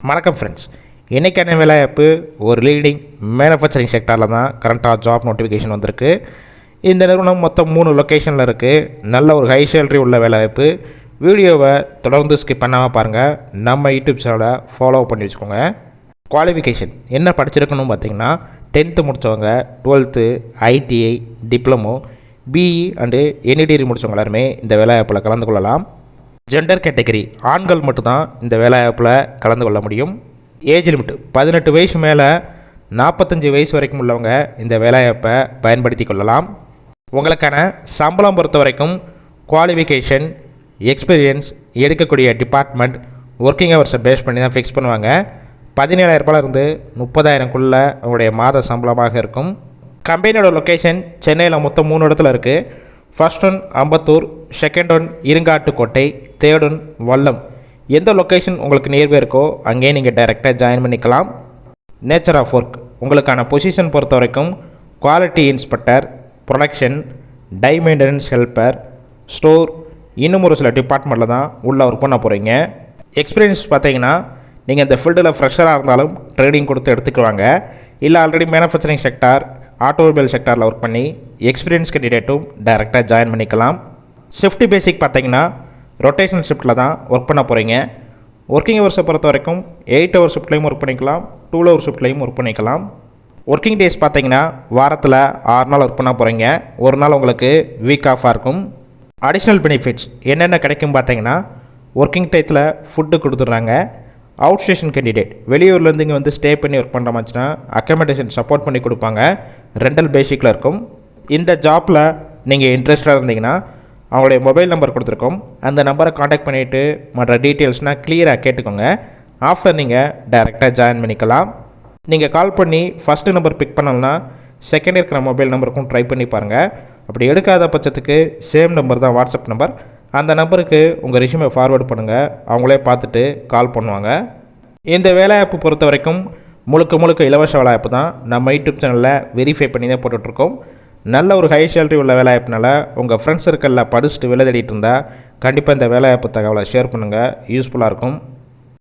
வணக்கம் ஃப்ரெண்ட்ஸ், இன்றைக்கான வேலைவாய்ப்பு ஒரு லீடிங் மேனுஃபேக்சரிங் செக்டாரில் தான் கரண்ட்டாக ஜாப் நோட்டிஃபிகேஷன் வந்திருக்கு. இந்த நிறுவனம் மொத்தம் 3 லொக்கேஷனில் இருக்குது. நல்ல ஒரு ஹை சேலரி உள்ள வேலைவாய்ப்பு. வீடியோவை தொடர்ந்து ஸ்கிப் பண்ணாமல் பாருங்கள். நம்ம யூடியூப் சேனலை ஃபாலோ பண்ணி வச்சுக்கோங்க. குவாலிஃபிகேஷன் என்ன படிச்சிருக்கணும் பார்த்தீங்கன்னா, 10th முடித்தவங்க, 12th, ITI, diploma, BE and any degree முடித்தவங்க எல்லாருமே இந்த வேலைவாய்ப்பில் கலந்து கொள்ளலாம். ஜெண்டர் கேட்டகரி ஆண்கள் மட்டும்தான் இந்த வேலைவாய்ப்பில் கலந்து கொள்ள முடியும். ஏஜ் லிமிட் 18 வயசு மேலே 45 வயசு வரைக்கும் உள்ளவங்க இந்த வேலைவாய்ப்பை பயன்படுத்தி கொள்ளலாம். உங்களுக்கான சம்பளம் பொறுத்த வரைக்கும் குவாலிஃபிகேஷன், எக்ஸ்பீரியன்ஸ், எடுக்கக்கூடிய டிபார்ட்மெண்ட், ஒர்க்கிங் ஹவர்ஸை பேஸ் பண்ணி தான் ஃபிக்ஸ் பண்ணுவாங்க. 17,000 30,000க்குள்ளே உங்களுடைய மாத சம்பளமாக இருக்கும். கம்பெனியோட லொக்கேஷன் சென்னையில் மொத்தம் 3 இடத்துல இருக்குது. First one Ambattur, second one Irungattukottai, third one Vallam. எந்த லொக்கேஷன் உங்களுக்கு நியர்பை இருக்கோ அங்கேயே நீங்கள் டைரெக்டாக ஜாயின் பண்ணிக்கலாம். நேச்சர் ஆஃப் ஒர்க் உங்களுக்கான பொசிஷன் பொறுத்த வரைக்கும் quality inspector, production, die maintenance helper, store, இன்னும் ஒரு சில டிபார்ட்மெண்ட்டில் தான் உள்ளே ஒர்க் பண்ண போகிறீங்க. எக்ஸ்பீரியன்ஸ் பார்த்தீங்கன்னா நீங்கள் இந்த ஃபீல்டில் ஃப்ரெஷராக இருந்தாலும் ட்ரைனிங் கொடுத்து எடுத்துக்குவாங்க. இல்லை ஆல்ரெடி மேனுஃபேக்சரிங் செக்டார், ஆட்டோமொபைல் செக்டாரில் ஒர்க் பண்ணி எக்ஸ்பீரியன்ஸ் கேண்டிடேட்டும் டைரெக்டாக ஜாயின் பண்ணிக்கலாம். ஷிஃப்ட் பேசிக் பார்த்தீங்கன்னா ரொட்டேஷனல் ஷிஃப்ட்டில் தான் ஒர்க் பண்ண போகிறீங்க. ஒர்க்கிங் ஹவர்ஸை பொறுத்த வரைக்கும் 8 ஹவர் ஷிஃப்ட்லையும் ஒர்க் பண்ணிக்கலாம், 12 ஹவர் ஷிஃப்ட்லையும் ஒர்க் பண்ணிக்கலாம். ஒர்க்கிங் டேஸ் பார்த்தீங்கன்னா வாரத்தில் 6 நாள் ஒர்க் பண்ண போகிறீங்க. ஒரு நாள் உங்களுக்கு வீக் ஆஃபாக இருக்கும். அடிஷ்னல் பெனிஃபிட்ஸ் என்னென்ன கிடைக்கும் பார்த்தீங்கன்னா, ஒர்க்கிங் டயத்தில் ஃபுட்டு கொடுத்துட்றாங்க. அவுட் ஸ்டேஷன் கேண்டிடேட் வெளியூர்லேருந்து இங்கே வந்து ஸ்டே பண்ணி ஒர்க் பண்ணுற மாதிரினா அக்கமடேஷன் சப்போர்ட் பண்ணி கொடுப்பாங்க. ரெண்டல் பேசிக்கில் இருக்கும். இந்த ஜாப்பில் நீங்கள் இன்ட்ரெஸ்டாக இருந்தீங்கன்னா அவங்களுடைய மொபைல் நம்பர் கொடுத்துருக்கோம். அந்த நம்பரை காண்டாக்ட் பண்ணிவிட்டு மற்ற டீட்டெயில்ஸ்னால் கிளியராக கேட்டுக்கோங்க. ஆஃப்டர் நீங்கள் டைரெக்டாக ஜாயின் பண்ணிக்கலாம். நீங்கள் கால் பண்ணி ஃபஸ்ட்டு நம்பர் பிக் பண்ணலன்னா செகண்ட் இருக்கிற மொபைல் நம்பருக்கும் ட்ரை பண்ணி பாருங்கள். அப்படி எடுக்காத பட்சத்துக்கு சேம் நம்பர் தான் வாட்ஸ்அப் நம்பர். அந்த நம்பருக்கு உங்கள் ரெஸ்யூமை ஃபார்வேர்டு பண்ணுங்கள். அவங்களே பார்த்துட்டு கால் பண்ணுவாங்க. இந்த வேலைவாய்ப்பு பொறுத்த வரைக்கும் முழுக்க இலவச வேலைவாய்ப்பு தான். நம்ம யூடியூப் சேனலில் வெரிஃபை பண்ணி தான் போட்டுட்ருக்கோம். நல்ல ஒரு ஹை சேலரி உள்ள வேலைவாய்ப்புனால உங்கள் ஃப்ரெண்ட்ஸ் சர்க்கிளில் படிச்சுட்டு வேலை தேடிட்டு இருந்தால் கண்டிப்பாக இந்த வேலைவாய்ப்பு தகவலை ஷேர் பண்ணுங்கள். யூஸ்ஃபுல்லாக இருக்கும்.